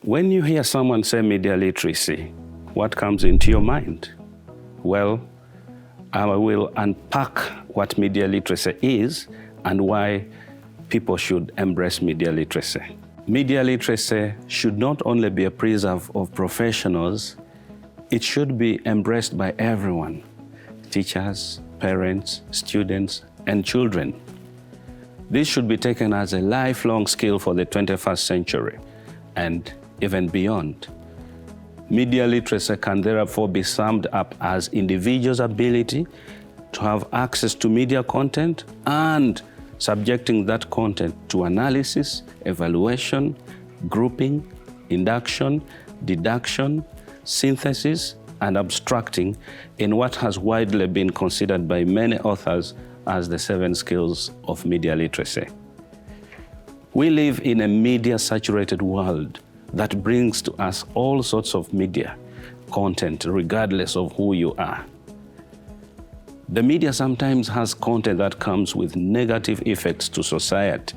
When you hear someone say media literacy, what comes into your mind? Well, I will unpack what media literacy is and why people should embrace media literacy. Media literacy should not only be a preserve of professionals, it should be embraced by everyone: teachers, parents, students, and children. This should be taken as a lifelong skill for the 21st century and even beyond. Media literacy can therefore be summed up as individuals' ability to have access to media content and subjecting that content to analysis, evaluation, grouping, induction, deduction, synthesis, and abstracting in what has widely been considered by many authors as the 7 skills of media literacy. We live in a media-saturated world that brings to us all sorts of media content, regardless of who you are. The media sometimes has content that comes with negative effects to society.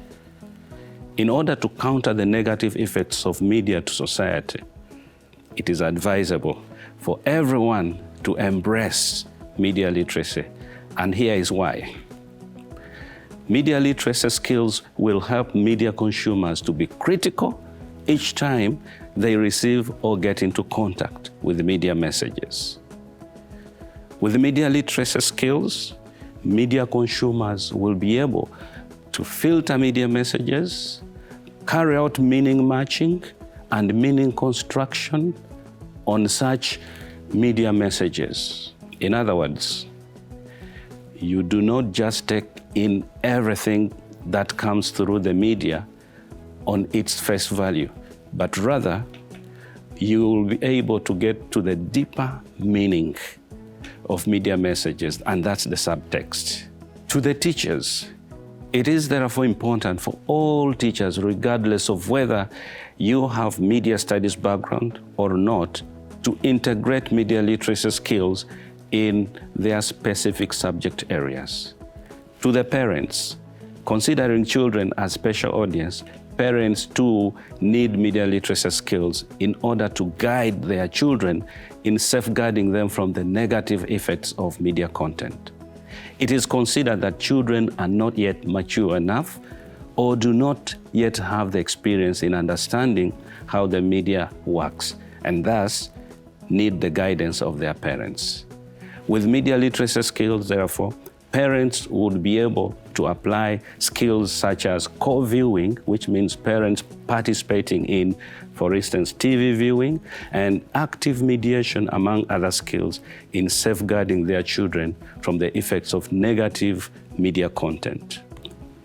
In order to counter the negative effects of media to society, it is advisable for everyone to embrace media literacy, and here is why. Media literacy skills will help media consumers to be critical each time they receive or get into contact with media messages. With media literacy skills, media consumers will be able to filter media messages, carry out meaning matching and meaning construction on such media messages. In other words, you do not just take in everything that comes through the media on its face value, but rather you will be able to get to the deeper meaning of media messages, and that's the subtext. To the teachers, it is therefore important for all teachers, regardless of whether you have media studies background or not, to integrate media literacy skills in their specific subject areas. To the parents, considering children as special audience, parents too need media literacy skills in order to guide their children in safeguarding them from the negative effects of media content. It is considered that children are not yet mature enough or do not yet have the experience in understanding how the media works, and thus need the guidance of their parents. With media literacy skills, therefore, parents would be able to apply skills such as co-viewing, which means parents participating in, for instance, TV viewing, and active mediation, among other skills, in safeguarding their children from the effects of negative media content.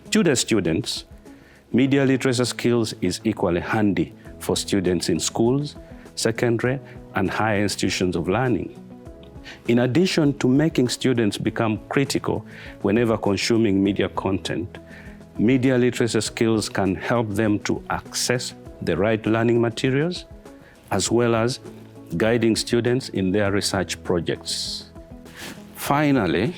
To the students, media literacy skills is equally handy for students in schools, secondary, and higher institutions of learning. In addition to making students become critical whenever consuming media content, media literacy skills can help them to access the right learning materials, as well as guiding students in their research projects. Finally,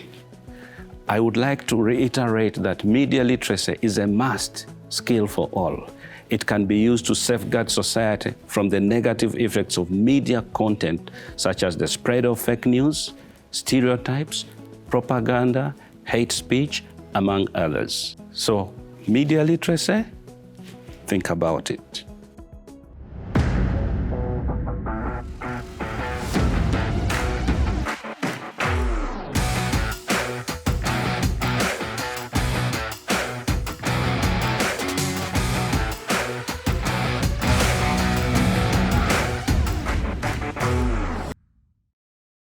I would like to reiterate that media literacy is a must skill for all. It can be used to safeguard society from the negative effects of media content, such as the spread of fake news, stereotypes, propaganda, hate speech, among others. So, media literacy, think about it.